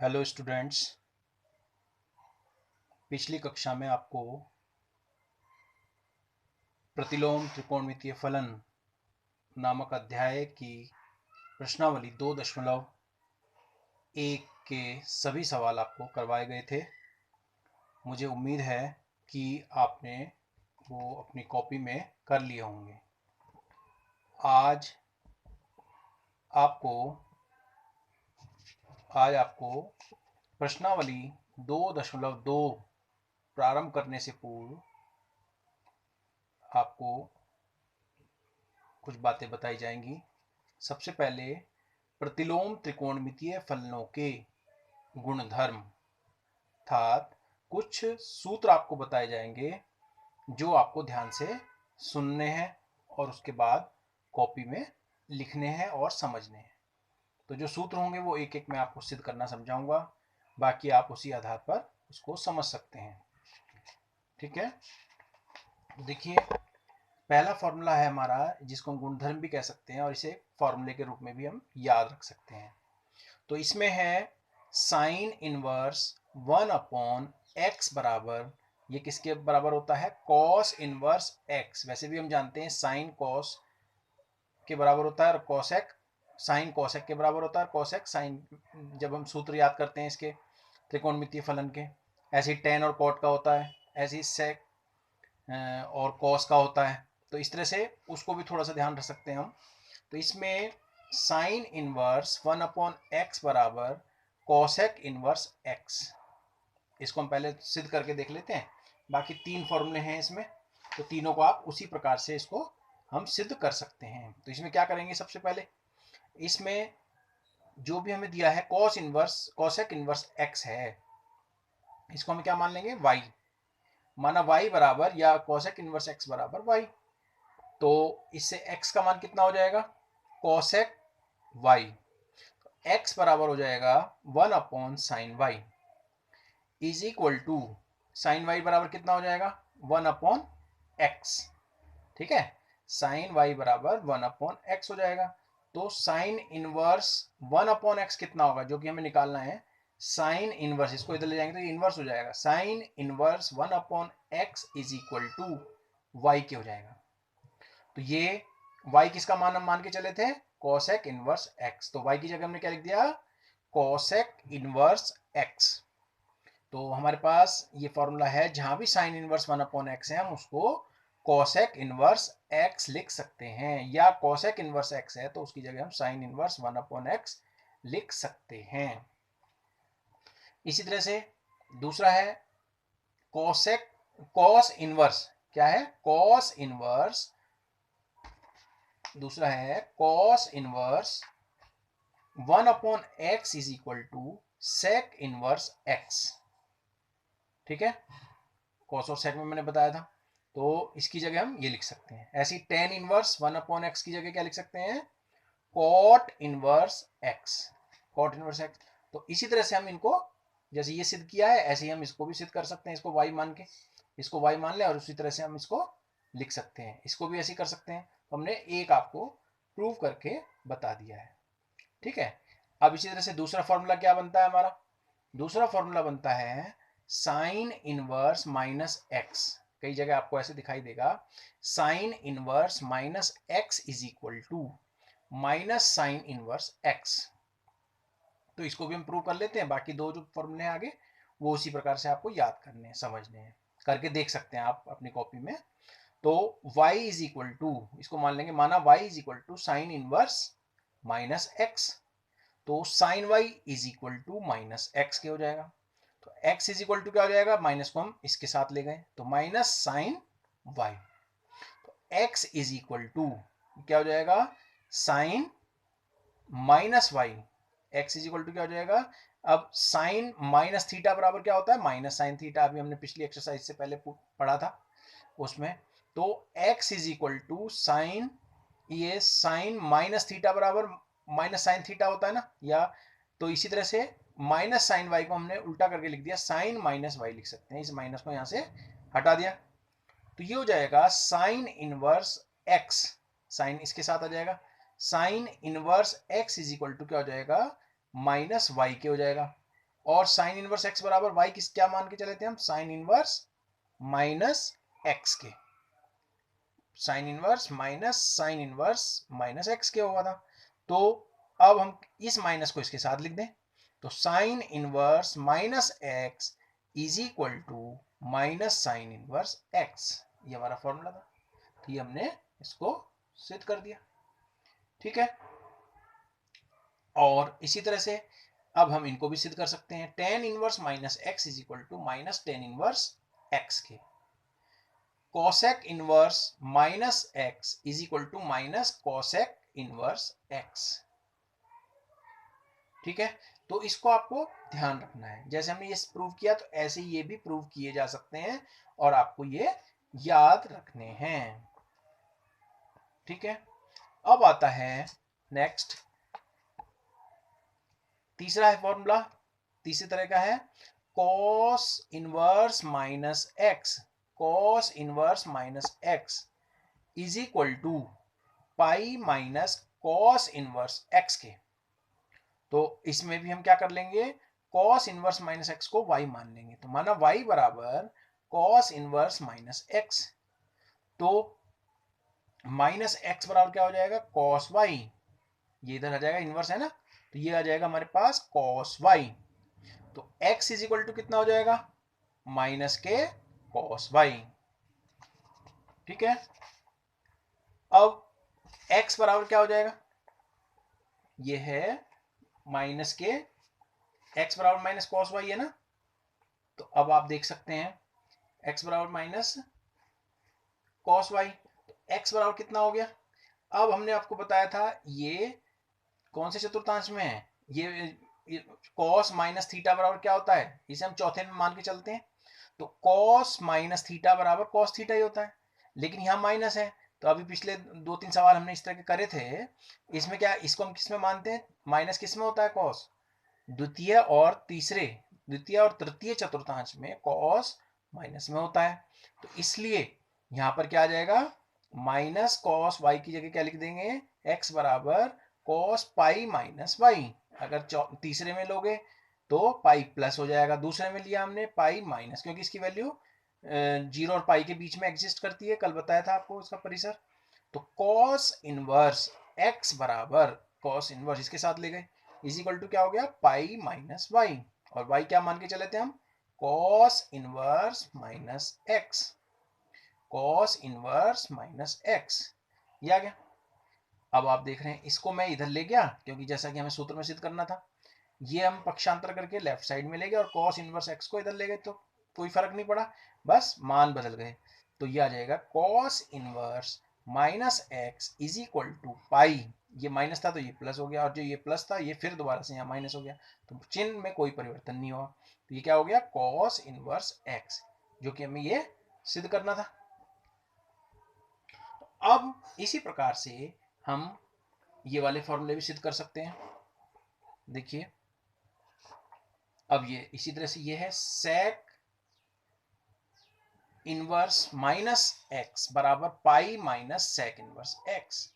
Hello students. पिछली कक्षा में आपको प्रतिलोम त्रिकोणमितीय फलन नामक अध्याय की प्रश्नावली 2.1 के सभी सवाल आपको करवाए गए थे। मुझे उम्मीद है कि आपने वो अपनी कॉपी में कर लिए होंगे। आज आपको प्रश्नावली 2.2 प्रारंभ करने से पूर्व आपको कुछ बातें बताई जाएंगी। सबसे पहले प्रतिलोम त्रिकोणमितीय फलनों के गुणधर्म अर्थात कुछ सूत्र आपको बताए जाएंगे जो आपको ध्यान से सुनने हैं और उसके बाद कॉपी में लिखने हैं और समझने हैं। तो जो सूत्र होंगे वो एक एक मैं आपको सिद्ध करना समझाऊंगा, बाकी आप उसी आधार पर उसको समझ सकते हैं। ठीक है, देखिए पहला फॉर्मूला है हमारा, जिसको हम गुणधर्म भी कह सकते हैं और इसे फॉर्मूले के रूप में भी हम याद रख सकते हैं। तो इसमें है साइन इनवर्स 1/x बराबर, ये किसके बराबर होता है? Cos inverse x। वैसे भी हम जानते हैं साइन कॉस के बराबर होता है और कॉसेक साइन कॉसेक के बराबर होता है। कॉसेक साइन, जब हम सूत्र याद करते हैं इसके त्रिकोणमितीय फलन के, ऐसे ही टेन और कॉट का होता है, ऐसे ही सेक और कॉस का होता है। तो इस तरह से उसको भी थोड़ा सा ध्यान रख सकते हैं हम। तो इसमें साइन इनवर्स 1/x बराबर कॉसेक इनवर्स x, इसको हम पहले सिद्ध करके देख लेते हैं। बाकी तीन फॉर्मूले हैं इसमें, तो तीनों को आप उसी प्रकार से इसको हम सिद्ध कर सकते हैं। तो इसमें क्या करेंगे, सबसे पहले इसमें जो भी हमें दिया है cos inverse cosec inverse x है, इसको हम क्या मान लेंगे? y। माना y बराबर या कॉसेक इनवर्स x बराबर y, तो इससे x का मान कितना हो जाएगा? Cosec y। x बराबर हो जाएगा 1/sin y is equal to sine y बराबर कितना हो जाएगा? 1/x। ठीक है, साइन y बराबर 1/x हो जाएगा। तो साइन इनवर्स 1/x कितना होगा, जो कि हमें निकालना है? साइन इनवर्स, इसको इधर ले जाएंगे तो इनवर्स हो जाएगा। Sine inverse 1/x is equal to y के हो जाएगा। तो ये y किसका मान हम मान के चले थे? Cosec inverse x। तो y की जगह हमने क्या लिख दिया? Cosec inverse x। तो हमारे पास ये फॉर्मूला है, जहां भी साइन इनवर्स 1/x है हम उसको कॉसेक इनवर्स x लिख सकते हैं, या कॉसेक इनवर्स x है तो उसकी जगह हम साइन इनवर्स 1/x लिख सकते हैं। इसी तरह से दूसरा है कॉसेक कॉस इनवर्स, क्या है? कॉस इनवर्स, दूसरा है cos inverse 1/x is equal to sec inverse x। ठीक है, कॉस और सेक में मैंने बताया था, तो इसकी जगह हम ये लिख सकते हैं। ऐसी टेन इनवर्स 1/x की जगह क्या लिख सकते हैं? Cot inverse x। Cot inverse x। तो इसी तरह से हम इनको, जैसे ये सिद्ध किया है ऐसे ही हम इसको भी सिद्ध कर सकते हैं। इसको y मान के, इसको y मान ले और उसी तरह से हम इसको लिख सकते हैं। इसको भी ऐसे ही कर सकते हैं। तो हमने एक आपको प्रूव करके बता दिया है। ठीक है, अब इसी तरह से दूसरा फॉर्मूला क्या बनता है हमारा? दूसरा फॉर्मूला बनता है साइन इनवर्स माइनस एक्स। कई जगह आपको ऐसे दिखाई देगा, sine inverse minus x is equal to minus sine inverse x. तो इसको भी हम प्रूव कर लेते हैं। बाकी दो जो फॉर्मूले हैं आगे, वो उसी प्रकार से आपको याद करने हैं, समझने हैं, करके देख सकते हैं आप अपनी कॉपी में। तो y इज इक्वल टू, इसको मान लेंगे, माना y is equal to sine inverse minus x. तो sine y is equal to minus x के हो जाएगा। तो x इज इक्वल टू क्या हो जाएगा? माइनस को हम इसके साथ ले गए तो माइनस साइन y। तो x इज इक्वल टू क्या हो जाएगा? Sine minus y। x is equal to क्या हो जाएगा? अब साइन माइनस थीटा बराबर क्या होता है? Minus sine theta. अभी हमने पिछली एक्सरसाइज से पहले पढ़ा था उसमें। तो x is equal to sine, ये साइन माइनस थीटा बराबर माइनस साइन थीटा होता है ना, या तो इसी तरह से माइनस साइन वाई को हमने उल्टा करके लिख दिया, साइन माइनस वाई लिख सकते हैं। इस माइनस को यहां से हटा दिया तो ये हो जाएगा साइन इनवर्स एक्स। साइन इसके साथ आ जाएगा, sine inverse x is equal to क्या हो जाएगा? माइनस वाई के हो जाएगा। और साइन इनवर्स एक्स बराबर वाई किस क्या मान के चले थे हम, साइन इनवर्स माइनस एक्स के, साइन इनवर्स माइनस एक्स के होगा था। तो अब हम इस माइनस को इसके साथ लिख दें, तो sine inverse minus x is equal to minus sine inverse x, ये हमारा फॉर्मूला था। तो ये हमने इसको सिद्ध कर दिया, ठीक है। और इसी तरह से अब हम इनको भी सिद्ध कर सकते हैं, tan inverse minus x is equal to minus tan inverse x के, cosec inverse minus x is equal to minus cosec inverse x, ठीक है। तो इसको आपको ध्यान रखना है, जैसे हमने ये प्रूव किया तो ऐसे ये भी प्रूव किए जा सकते हैं और आपको ये याद रखने हैं, ठीक है। अब आता है नेक्स्ट, तीसरा है फॉर्मूला, तीसरी तरह का है cos inverse minus x, cos inverse minus x is equal to pi minus cos inverse x के। तो इसमें भी हम क्या कर लेंगे, cos इनवर्स माइनस एक्स को y मान लेंगे, तो माना y बराबर cos इनवर्स माइनस एक्स, तो माइनस एक्स बराबर क्या हो जाएगा, cos y, ये इधर आ जाएगा, इनवर्स है ना, तो ये आ जाएगा हमारे पास cos y, तो x इज इक्वल टू कितना हो जाएगा, माइनस के cos y, ठीक है। अब x बराबर क्या हो जाएगा, ये है माइनस के, x बराबर माइनस cos y है ना, तो अब आप देख सकते हैं x बराबर माइनस cos y, तो x बराबर कितना हो गया। अब हमने आपको बताया था ये कौन से चतुर्थांश में है, ये cos माइनस थीटा बराबर क्या होता है, इसे हम चौथे में मान के चलते हैं, तो cos माइनस थीटा बराबर cos थीटा ही होता है, लेकिन यहाँ माइनस है। तो अभी पिछले 2-3 सवाल हमने इस तरह के करे थे, इसमें क्या, इसको हम किस में मानते हैं, माइनस किस में होता है cos, द्वितीय और तृतीय चतुर्थांश में cos माइनस में होता है, तो इसलिए यहाँ पर क्या आ जाएगा, माइनस cos y की जगह क्या लिख देंगे, x बराबर cos पाई माइनस वाई, अगर तीसरे में लोगे तो पाई प्लस हो जाएगा, दूसरे में लिया हमने पाई माइनस, क्योंकि इसकी वैल्यू 0 और पाई के बीच में एग्जिस्ट करती है, कल बताया था आपको इसका परिसर। तो cos इनवर्स x बराबर cos इनवर्स इसके साथ ले गए, इज इक्वल टू क्या हो गया, पाई माइनस वाई, और y क्या मान के चले थे हम, cos inverse minus x, cos inverse minus x, ये आ गया। अब आप देख रहे हैं इसको मैं इधर ले गया, क्योंकि जैसा कि हमें सूत्र में सिद्ध करना था, ये हम पक्षांतर करके लेफ्ट साइड में ले गए और cos इनवर्स x को इधर ले गए, तो कोई फर्क नहीं पड़ा, बस मान बदल गए। तो ये आ जाएगा cos inverse minus x is equal to pi, ये माइनस था तो ये प्लस हो गया, और जो ये प्लस था ये फिर दोबारा से यहाँ माइनस हो गया, तो चिन्ह में कोई परिवर्तन नहीं हुआ, तो ये क्या हो गया, cos इनवर्स x, जो कि हमें ये सिद्ध करना था। अब इसी प्रकार से हम ये वाले फॉर्मूले भी सिद्ध कर सकते हैं, देखिए। अब ये इसी तरह से ये है sec इनवर्स माइनस एक्स बराबर pi minus sec inverse x,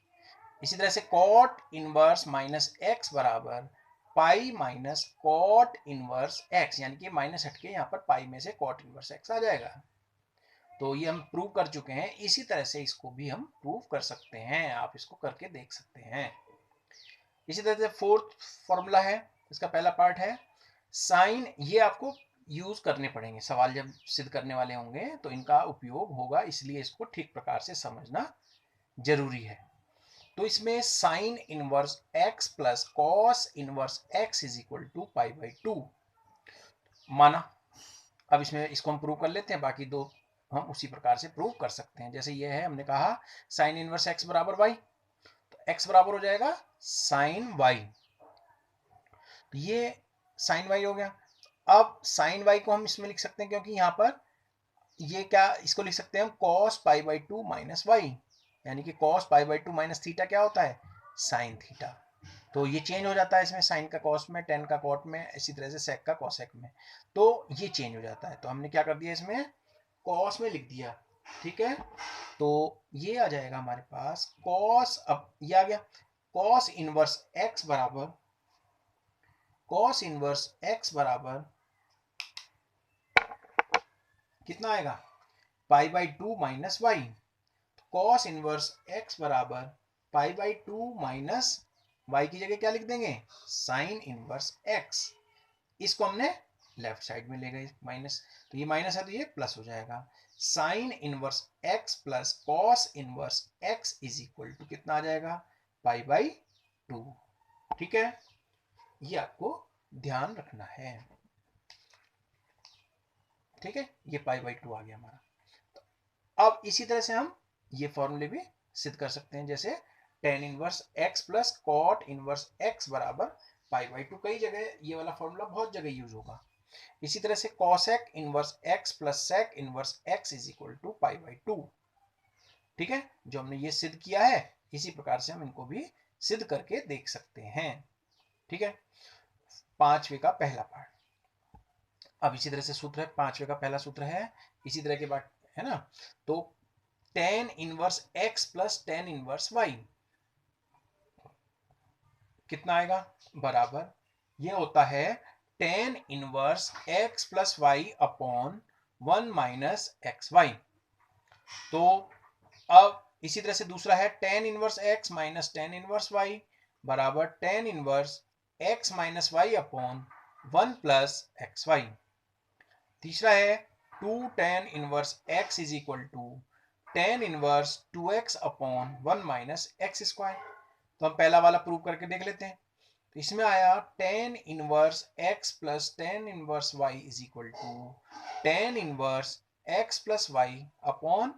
इसी तरह से cot इनवर्स माइनस एक्स बराबर pi minus cot inverse x, यानी कि माइनस हटके यहाँ पर पाई में से cot इनवर्स x आ जाएगा। तो ये हम प्रूव कर चुके हैं, इसी तरह से इसको भी हम प्रूव कर सकते हैं, आप इसको करके देख सकते हैं। इसी तरह से फोर्थ फॉर्मूला है, इसका पहला पार्ट है साइन, ये आपको यूज करने पड़ेंगे, सवाल जब सिद्ध करने वाले होंगे तो इनका उपयोग होगा, इसलिए इसको ठीक प्रकार से समझना जरूरी है। तो इसमें sine inverse x plus cos inverse x is equal to pi by 2 माना। अब इसमें इसको हम प्रूव कर लेते हैं, बाकी दो हम उसी प्रकार से प्रूव कर सकते हैं, जैसे ये है, हमने कहा साइन इनवर्स x बराबर y, तो x बराबर हो जाएगा साइन y, तो ये साइन y हो गया। अब साइन y को हम इसमें लिख सकते हैं, क्योंकि यहाँ पर ये क्या, इसको लिख सकते हैं हम cos pi by 2 minus y, यानी कि cos pi by 2 minus theta क्या होता है, साइन थीटा, तो ये चेंज हो जाता है इसमें, साइन का कॉस में, टेन का कॉट में, इसी तरह से सेक का कॉसेक में, तो ये चेंज हो जाता है, तो हमने क्या कर दिया, इसमें कॉस में लिख दिया, ठीक है। तो ये आ जाएगा हमारे पास कॉस, अब ये आ गया कॉस इनवर्स एक्स बराबर कॉस इनवर्स x बराबर कितना आएगा, pi by 2 minus y. Cos inverse x बराबर पाई बाई 2 माइनस वाई की जगह क्या लिख देंगे, साइन इनवर्स x। इसको हमने लेफ्ट साइड में ले गए माइनस, तो ये माइनस है तो ये प्लस हो जाएगा। Sine inverse x plus cos inverse x is equal to कितना आ जाएगा, पाई बाई 2। ठीक है, ये आपको ध्यान रखना है। ठीक है, ये पाई बाई 2 आ गया हमारा। तो अब इसी तरह से हम ये फॉर्मूले भी सिद्ध कर सकते हैं, जैसे tan inverse x plus cot inverse x बराबर पाई बाई 2। कई जगह ये वाला फॉर्मूला बहुत जगह यूज होगा। इसी तरह से cosec inverse x plus sec inverse x is equal to pi by 2। ठीक है, जो हमने ये सिद्ध किया है इसी प्रकार से हम इनको भी सिद्ध करके देख सकते हैं। ठीक है, पांचवे का पहला पार्ट। अब इसी तरह से सूत्र है, पांचवे का पहला सूत्र है इसी तरह के बात है ना। तो tan inverse x plus tan inverse y कितना आएगा, बराबर ये होता है tan inverse x plus y upon 1 minus x y. तो अब इसी तरह से दूसरा है tan inverse x minus tan inverse y बराबर tan inverse x minus y upon 1 plus x y. तीसरा है two tan inverse x is equal to tan inverse 2x upon 1 minus x square. तो हम पहला वाला प्रूव करके देख लेते हैं। तो इसमें आया tan inverse x plus tan inverse y is equal to tan inverse x plus y upon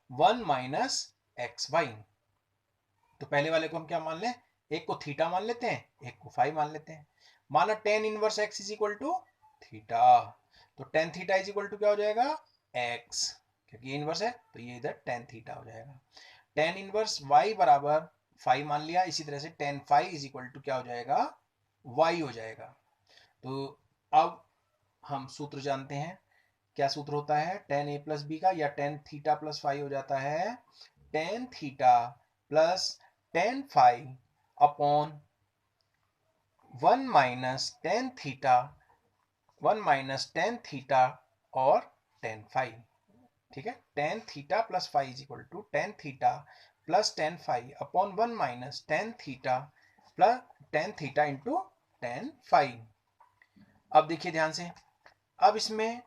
1 minus x y. तो पहले वाले को हम क्या मान लें, एक को थीटा मान लेते हैं, एक को फाई मान लेते हैं। माना tan inverse x is equal to theta, तो tan theta is equal to क्या हो जाएगा, x, क्योंकि ये इनवर्स है तो ये इधर टेन थीटा हो जाएगा। टेन इनवर्स y बराबर फाइव मान लिया, इसी तरह से tan phi is equal to क्या हो जाएगा, y हो जाएगा। तो अब हम सूत्र जानते हैं, क्या सूत्र होता है टेन ए प्लस बी का, या टेन थीटा प्लस फाइव हो जाता है tan theta plus tan phi upon 1 minus tan theta, 1 minus tan theta और टेन फाइव। ठीक है, tan theta plus phi is equal to tan theta plus tan phi upon 1 minus tan theta plus tan theta into tan phi. अब देखिए ध्यान से, अब इसमें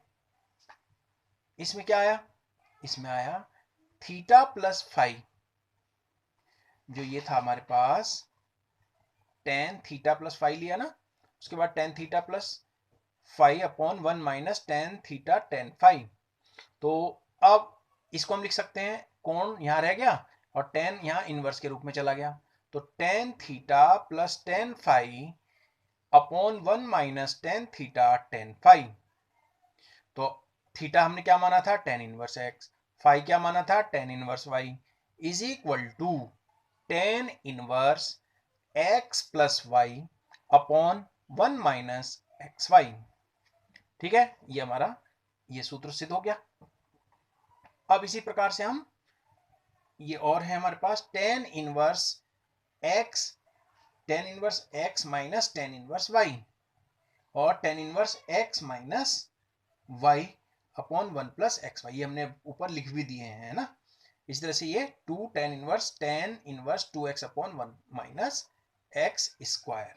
क्या आया, इसमें आया थीटा प्लस फाइव, जो ये था हमारे पास टेन थीटा प्लस फाइव लिया ना, उसके बाद ten theta plus five upon 1 minus tan theta tan five. तो अब इसको हम लिख सकते हैं, कोण यहां रह गया और टेन यहां इनवर्स के रूप में चला गया, तो tan theta plus tan phi upon 1 minus tan theta tan five. तो थीटा हमने क्या माना था, टेन इनवर्स एक्स, फाइव क्या माना था, tan inverse y, is equal to tan inverse x plus y upon 1 minus x y. ठीक है, ये हमारा ये सूत्र सिद्ध हो गया। अब इसी प्रकार से हम ये और है हमारे पास tan inverse x minus tan inverse y और tan inverse x minus y upon 1 plus x y, ये हमने ऊपर लिख भी दिए हैं ना। इस तरह से ये two tan inverse 2x upon 1 minus x square.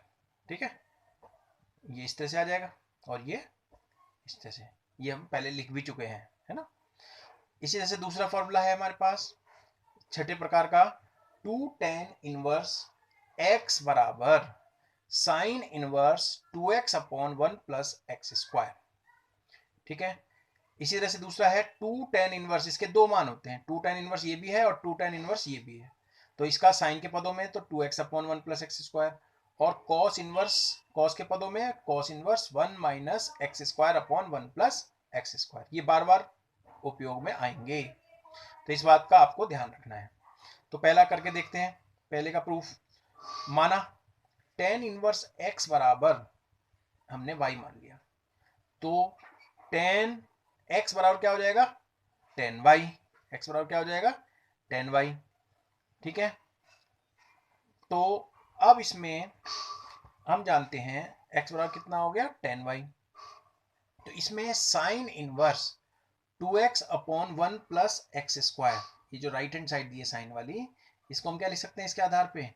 ठीक है, ये इस तरह से आ जाएगा और ये इस तरह से, ये हम पहले लिख भी चुके हैं, है ना। इसी तरह से दूसरा फॉर्मूला है हमारे पास छठे प्रकार का, टू टेन इनवर्स x बराबर sign inverse 2x upon 1 plus x square. ठीक है, इसी तरह से दूसरा है टू टेन इनवर्स, इसके दो मान होते हैं, टू टेन इनवर्स ये भी है और टू टेन इनवर्स ये भी है। तो इसका साइन के पदों में तो 2x upon 1 plus x square, और कॉस इनवर्स, कॉस के पदों में cos inverse 1 minus x square upon 1 plus x square. ये बार बार उपयोग में आएंगे, तो इस बात का आपको ध्यान रखना है। तो पहला करके देखते हैं, पहले का प्रूफ। माना टेन इनवर्स x बराबर हमने y मान लिया, तो टेन x बराबर क्या हो जाएगा, टेन वाई, x बराबर क्या हो जाएगा, टेन वाई। ठीक है, तो अब इसमें हम जानते हैं x बराबर कितना हो गया 10y। तो इसमें sine inverse 2x upon 1 plus x square, ये जो राइट हैंड साइड दी है साइन वाली, इसको हम क्या लिख सकते हैं इसके आधार पे,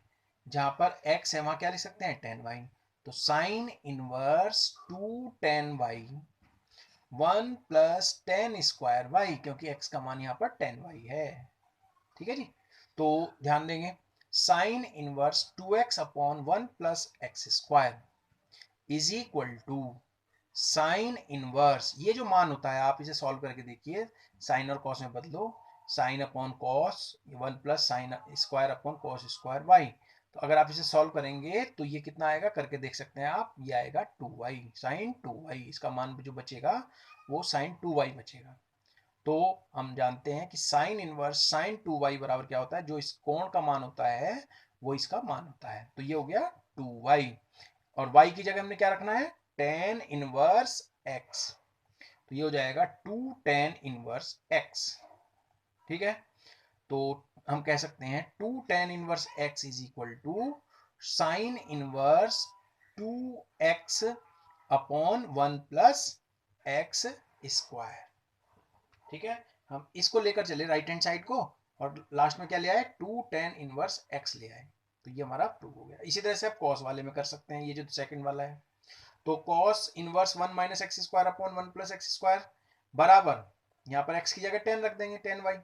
जहां पर x है वहां क्या लिख सकते हैं 10y। तो sine inverse 2 10y 1 plus 10 square y, क्योंकि x का मान यहाँ पर 10y है। ठीक है जी। तो ध्यान देंगे sine inverse 2x upon 1 plus x square is equal to sine inverse, ये जो मान होता है आप इसे सॉल्व करके देखिए, साइन और कॉस में बदलो, sine upon cos 1 plus sine square upon cos square y. तो अगर आप इसे सॉल्व करेंगे तो ये कितना आएगा करके देख सकते हैं आप, ये आएगा 2y साइन 2y, इसका मान जो बचेगा वो साइन 2y बचेगा। तो हम जानते हैं कि साइन इनवर्स साइन 2y बराबर क्या होता है, जो इस कोण का मान होता है वो इसका मान होता है। तो ये हो गया 2y, और y की जगह हमने क्या रखना है tan इनवर्स x, तो ये हो जाएगा 2 tan इनवर्स x। ठीक है, तो हम कह सकते हैं 2 tan inverse x is equal to sine inverse 2x upon 1 plus x square. ठीक है, हम इसको लेकर चले राइट हैंड साइड को, और लास्ट में क्या ले आए 2 tan इनवर्स x ले आए, तो ये हमारा प्रूव हो गया। इसी तरह से आप कॉस वाले में कर सकते हैं, ये जो सेकंड वाला है, तो cos inverse 1 minus x square upon 1 plus x square बराबर, यहाँ पर x की जगह 10 रख देंगे 10y,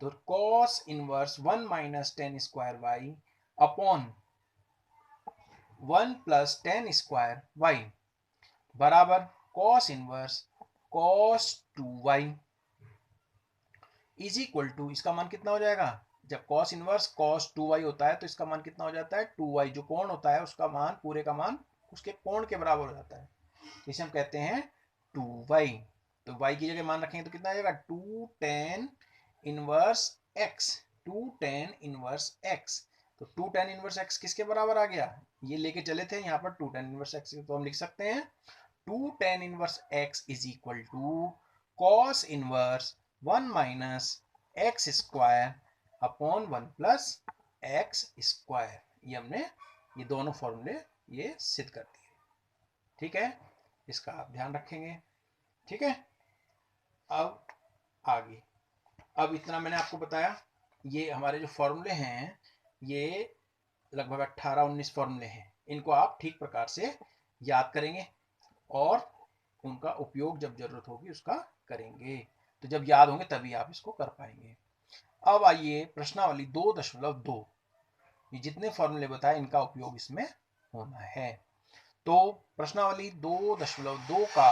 तो cos inverse 1 minus 10 square y upon 1 plus 10 square y बराबर cos inverse cos 2y is equal to, इसका मान कितना हो जाएगा, जब कॉस इनवर्स कॉस 2y होता है तो इसका मान कितना हो जाता है 2y, जो कोण होता है उसका मान पूरे का मान उसके कोण के बराबर हो जाता है, इसे हम कहते हैं 2y। तो y की जगह मान रखेंगे तो कितना आ जाएगा 2 tan inverse x, 2 tan inverse x। तो 2 tan इनवर्स x किसके बराबर आ गया, ये लेके चले थे यहाँ पर 2 tan इनवर्स x, तो हम लिख सकते हैं 2 tan inverse x is equal to cos inverse 1 minus x square upon 1 plus x square. ये हमने ये दोनों फॉर्मूले ये सिद्ध कर दिए। ठीक है, इसका आप ध्यान रखेंगे। ठीक है, अब आगे, अब इतना मैंने आपको बताया, ये हमारे जो फॉर्मूले हैं ये लगभग 18-19 फॉर्मूले हैं, इनको आप ठीक प्रकार से याद करेंगे और उनका उपयोग जब जरूरत होगी उसका करेंगे, तो जब याद होंगे तभी आप इसको कर पाएंगे। अब आइए प्रश्नावली 2.2, ये जितने फॉर्मूले बताए इनका उपयोग इसमें होना है। तो प्रश्नावली 2.2 का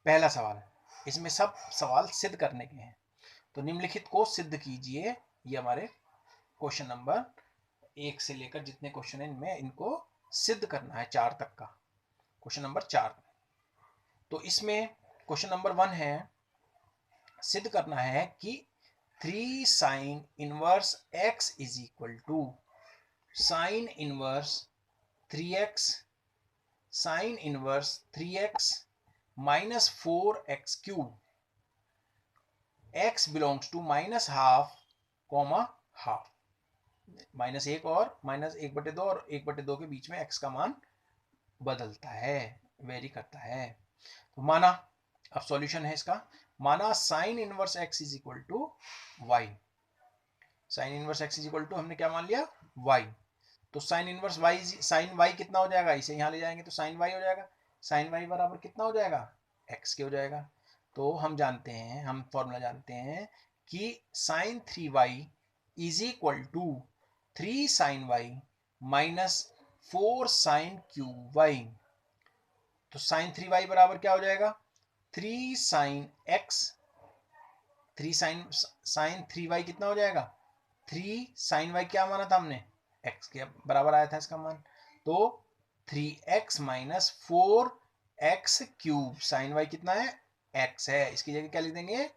पहला सवाल, इसमें सब सवाल सिद्ध करने के हैं, तो निम्नलिखित को सिद्ध कीजिए। ये हमारे क्वेश्चन नंबर 1 से लेकर जितने क्वेश्चन है इनमें इनको सिद्ध करना है 4 तक का, क्वेश्चन नंबर 4। तो इसमें क्वेश्चन नंबर 1 है, सिद्ध करना है कि 3 sine inverse x is equal to sine inverse 3x sine inverse 3x minus 4x cube, x belongs to minus half comma half, minus 1 और माइनस 1/2 और 1/2 के बीच में x का मान बदलता है, वेरी करता है। तो माना, अब सॉल्यूशन है इसका, माना sine inverse x is equal to y, sine inverse x is equal to हमने क्या मान लिया y, तो sine inverse y, sine y कितना हो जाएगा, इसे यहां ले जाएंगे तो साइन y हो जाएगा, साइन y बराबर कितना हो जाएगा x के हो जाएगा। तो हम जानते हैं, हम फॉर्मूला जानते हैं कि sine 3y is equal to 3 sine y minus 4 sine cube y, तो साइन 3y बराबर क्या हो जाएगा 3 साइन x, 3 साइन 3y कितना हो जाएगा 3 साइन y, क्या माना था हमने x के बराबर आया था इसका मान, तो 3x minus 4x cube, sign y कितना है x है, इसकी जगह क्या लिख देंगे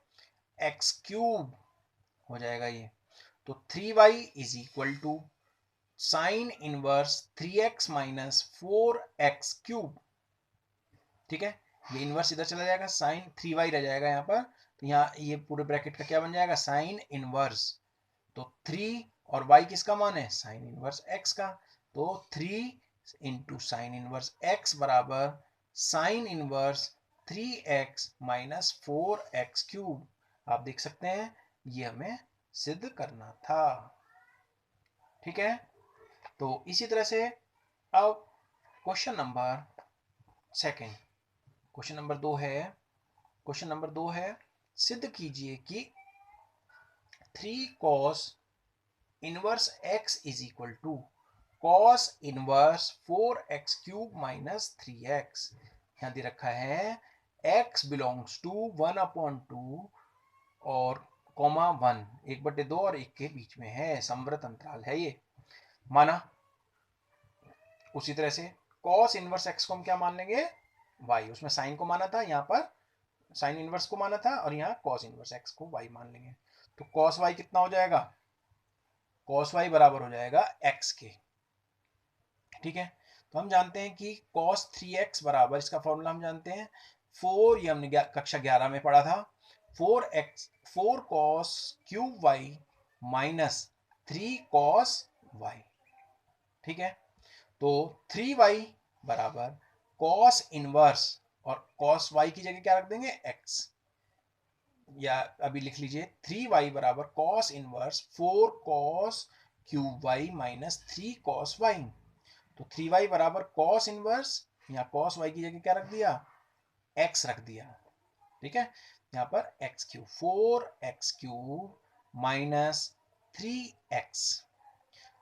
x क्यूब हो जाएगा ये। तो 3y is equal to sine inverse 3x minus 4x cube. ठीक है, ये इनवर्स इधर चला जाएगा, साइन 3y रह जाएगा यहाँ पर, तो यहाँ ये पूरे ब्रैकेट का क्या बन जाएगा साइन इनवर्स, तो 3 और y किसका मान है साइन इनवर्स x का, तो 3 इंटू साइन इनवर्स x बराबर sign inverse 3x minus 4x³ आप देख सकते हैं ये हमें सिद्ध करना था। ठीक है, तो इसी तरह से अब question number second, question number दो है सिद्ध कीजिए कि 3 cos inverse x is equal to cos inverse 4x³ minus 3x। यहां दे रखा है x बिलोंग्स टू 1/2 और कॉमा 1 1/2 और 1 के बीच में है, समवर्त अंतराल है ये माना। उसी तरह से cos इनवर्स x को हम क्या मान लेंगे, y, उसमें साइन को माना था, यहाँ पर साइन इनवर्स को माना था और यहाँ cos इनवर्स x को y मान लेंगे। तो cos y कितना हो जाएगा, cos y बराबर हो जाएगा x के। ठीक है, तो हम जानते हैं कि cos 3x बराबर, इसका फॉर्मूला हम जानते हैं 4, ये हमने कक्षा 11 में पढ़ा था, 4 cos cube y minus 3 cos y। ठीक है, तो 3y बराबर cos इनवर्स, और cos y की जगह क्या रख देंगे x, या अभी लिख लीजिए 3y बराबर cos inverse 4 cos cube y minus 3 cos y। तो 3y बराबर cos इनवर्स, यहाँ cos y की जगह क्या रख दिया, x रख दिया। ठीक है, यहाँ पर x³ 4x³ माइनस 3x,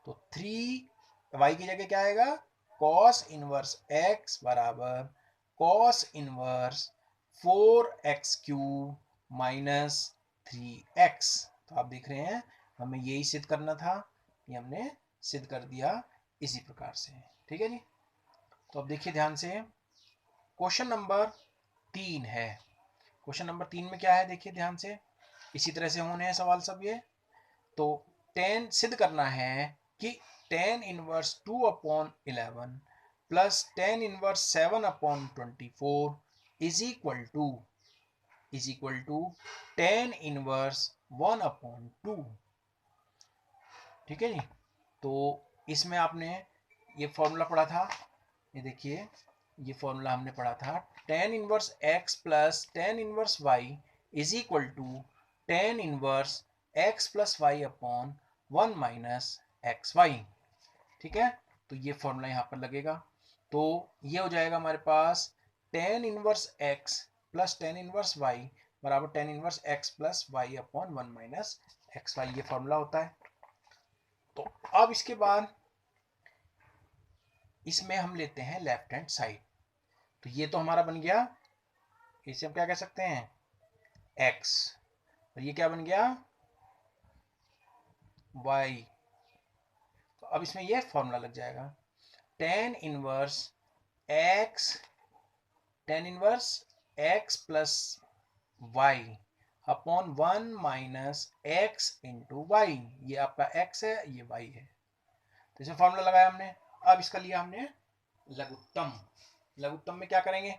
तो 3y की जगह क्या आएगा, cos इनवर्स x बराबर cos inverse 4x³ minus 3x। तो आप देख रहे हैं हमें यही सिद्ध करना था, ये हमने सिद्ध कर दिया इसी प्रकार से। ठीक है जी, तो अब देखिए ध्यान से क्वेश्चन नंबर 3 है। क्वेश्चन नंबर 3 में क्या है, देखिए ध्यान से, इसी तरह से होने हैं सवाल सब ये। तो tan सिद्ध करना है कि tan inverse 2/11 plus tan inverse 7/24 is equal to tan inverse 1/2। ठीक है जी, तो इसमें आपने ये फॉर्मूला पढ़ा था, ये देखिए ये फॉर्मूला हमने पढ़ा था, tan inverse x plus tan inverse y is equal to tan inverse x plus y upon 1 minus x y. ठीक है, तो ये फॉर्मूला यहाँ पर लगेगा, तो ये हो जाएगा हमारे पास tan inverse x plus tan inverse y बराबर tan inverse x plus y upon 1 minus x y, ये फॉर्मूला होता है। तो अब इसके बाद इसमें हम लेते हैं लेफ्ट हैंड साइड, तो ये तो हमारा बन गया, इसे हम क्या कह सकते हैं, x, और ये क्या बन गया, y। तो अब इसमें ये फॉर्मूला लग जाएगा tan inverse x plus y upon 1 minus x into y, ये आपका x है ये y है, तो इसमें फॉर्मूला लगाया हमने। अब इसका लिया हमने लघुत्तम, लघुत्तम में क्या करेंगे,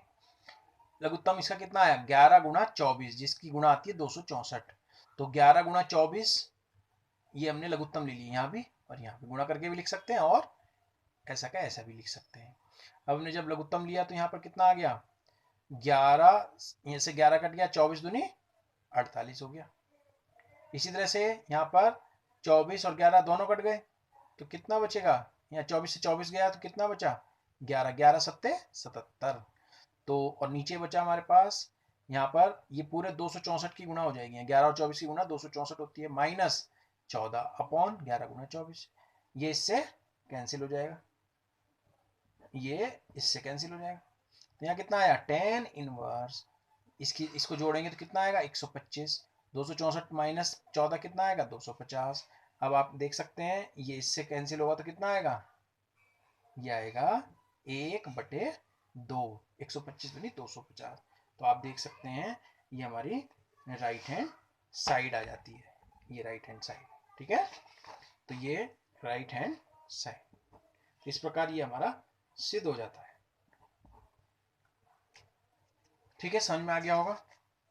लघुत्तम इसका कितना आया, 11 गुणा 24, जिसकी गुणा आती है 264, तो 11 गुणा 24 ये हमने लघुत्तम ले ली, यहाँ भी और यहाँ भी गुणा करके भी लिख सकते हैं और ऐसा का ऐसा भी लिख सकते हैं। अब हमने जब लघुत्तम लिया तो यहाँ पर कितना आ गया, 11, यहाँ से 11 कट गया, 24 दूनी 48 हो गया। इसी तरह से यहाँ पर 24 और 11 दोनों कट गए, तो कितना बचेगा, यहाँ 24 से 24 गया तो कितना बचा, 11, 11 सत्ते 77, तो और नीचे बचा हमारे पास, यहाँ पर ये पूरे 264 की गुणा हो जाएगी, 11 और 24 की गुणा 264 होती है, माइनस 14 अपॉन 11 गुणा 24, ये इससे कैंसिल हो जाएगा, ये इससे कैंसिल हो जाएगा। तो यहाँ कितना आया, tan इनवर्स, इसको जोड़ेंगे तो कितना आएगा 125, 264 माइनस 14 कितना आएगा 250। अब आप देख सकते हैं ये इससे कैंसिल होगा तो कितना आएगा, ये आएगा 1/2, 125 बनी 250। तो आप देख सकते हैं ये हमारी राइट हैंड साइड आ जाती है, ये राइट हैंड साइड। ठीक है, तो ये राइट हैंड साइड, इस प्रकार ये हमारा सिद्ध हो जाता है। ठीक है, समझ में आ गया होगा।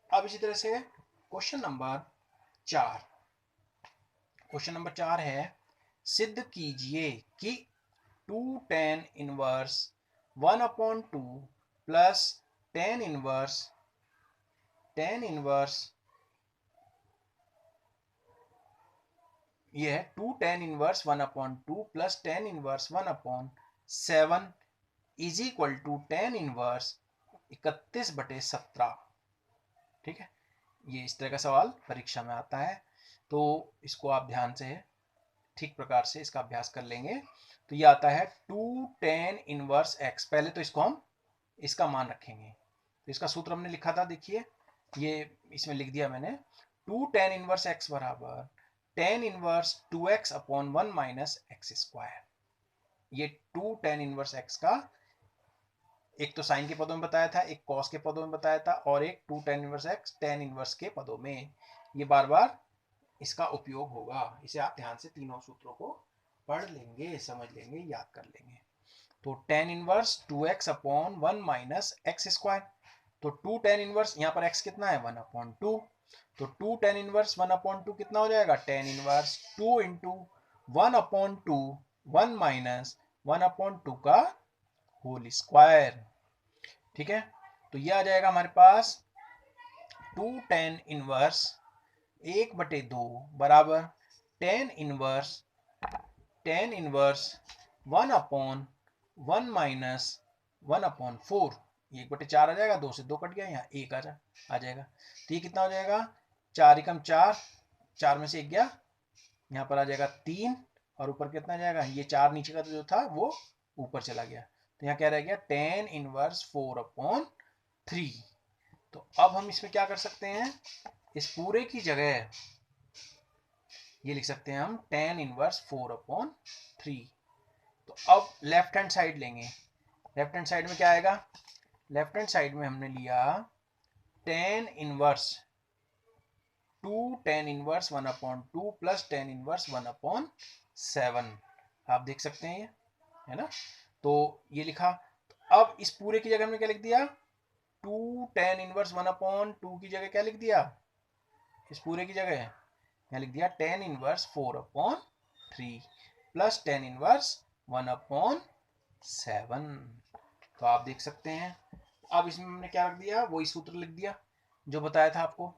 अब इसी तरह से क्वेश्चन नंबर 4 है, सिद्ध कीजिए कि 2 tan inverse 1/2 plus tan inverse ये है 2 tan inverse 1/2 plus tan inverse 1/7 is equal to tan inverse 31/17। ठीक है, ये इस तरह का सवाल परीक्षा में आता है, तो इसको आप ध्यान से ठीक प्रकार से इसका अभ्यास कर लेंगे। तो ये आता है 2 tan इनवर्स x। पहले तो इसको हम इसका मान रखेंगे, तो इसका सूत्र हमने लिखा था, देखिए ये इसमें लिख दिया मैंने। 2 tan इनवर्स x बराबर tan inverse 2x upon 1 minus x square. ये 2 tan इनवर्स x का एक तो साइन के पदों में बताया था, एक कॉस के पदों में बताया था, और एक 2 tan inverse x tan inverse के पदों में। ये बार बार इसका उपयोग होगा, इसे आप ध्यान से तीनों सूत्रों को पढ़ लेंगे, समझ लेंगे, याद कर लेंगे। तो tan inverse 2x upon 1 minus x square. तो 2 tan इनवर्स, यहाँ पर x कितना है 1/2, तो 2 tan इनवर्स 1/2 कितना हो जाएगा, tan इनवर्स 2 इंटू 1/2 1 माइनस 1/2 का होल स्क्वायर। ठीक है, तो ये आ जाएगा हमारे पास 2 tan इनवर्स 1/2 बराबर tan इनवर्स 1/1 माइनस 1/4। ये 1/4 आ जाएगा, 2 से 2 कट गया, यहाँ 1 आ जाएगा। तो ये कितना हो जाएगा, 4 एकम 4, 4 में से 1 गया, यहाँ पर आ जाएगा 3, और ऊपर कितना आ जाएगा, ये 4 नीचे का जो था वो ऊपर चला गया, तो यहाँ क्या रह गया tan इनवर्स 4/3। तो अब हम इसमें क्या कर सकते हैं, इस पूरे की जगह ये लिख सकते हैं हम tan इनवर्स 4/3। तो अब लेफ्ट हैंड साइड लेंगे, लेफ्ट हैंड साइड में क्या आएगा, लेफ्ट हैंड साइड में हमने लिया tan inverse 2 tan inverse 1/2 plus tan inverse 1/7। आप देख सकते हैं ये, है ना, तो ये लिखा। तो अब इस पूरे की जगह हमने क्या लिख दिया, 2 tan इनवर्स 1/2 की जगह क्या लिख दिया, इस पूरे की जगह यहाँ लिख दिया tan inverse 4/3 plus tan inverse 1/7। तो आप देख सकते हैं, अब इसमें हमने क्या रख दिया, वही सूत्र लिख दिया जो बताया था आपको।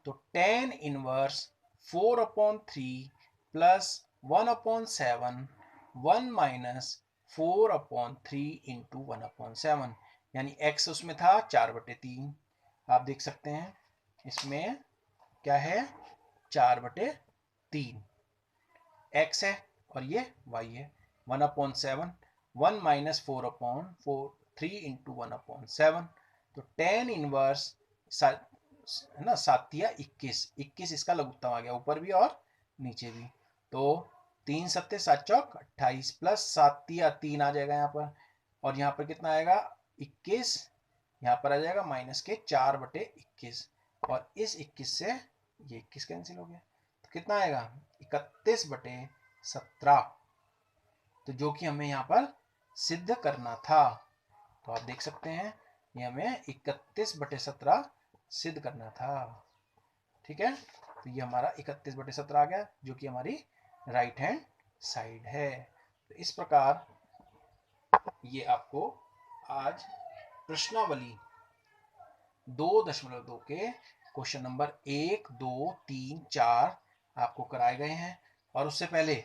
तो tan inverse 4/3 plus 1/7 1 minus 4/3 into 1/7, यानी x उसमें था 4/3। आप देख सकते हैं इसमें क्या है, 4/3 x है और ये y है। 1/7 1 माइनस 4/3 इंटू 1/7, तो tan इनवर्स है ना, 7×21 इसका लघुत्तम आ गया, ऊपर भी और नीचे भी। तो 3 7 7 चौक 28 प्लस 7×3 आ जाएगा यहाँ पर, और यहाँ पर कितना आएगा 21, यहाँ पर आ जाएगा माइनस के 4/21, और इस 21 से ये 21 कैंसिल हो गया, तो कितना आएगा 31/17। तो जो कि हमें यहाँ पर सिद्ध करना था। तो आप देख सकते हैं ये हमें 31/17 सिद्ध करना था। ठीक है, तो ये हमारा 31/17 आ गया, जो कि हमारी राइट हैंड साइड है। तो इस प्रकार ये आपको आज प्रश्नावली 2.2 के क्वेश्चन नंबर 1 2 3 4 आपको कराए गए हैं, और उससे पहले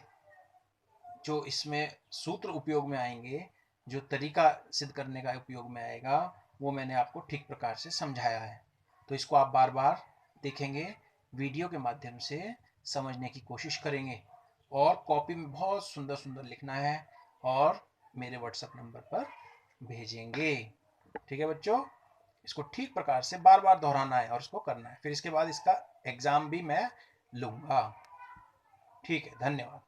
जो इसमें सूत्र उपयोग में आएंगे, जो तरीका सिद्ध करने का उपयोग में आएगा, वो मैंने आपको ठीक प्रकार से समझाया है। तो इसको आप बार बार देखेंगे, वीडियो के माध्यम से समझने की कोशिश करेंगे, और कॉपी में बहुत सुंदर सुंदर लिखना है और मेरे व्हाट्सएप नंबर पर भेजेंगे। ठीक है बच्चों, इसको ठीक प्रकार से बार बार दोहराना है और इसको करना है, फिर इसके बाद इसका एग्जाम भी मैं लूंगा। ठीक है, धन्यवाद।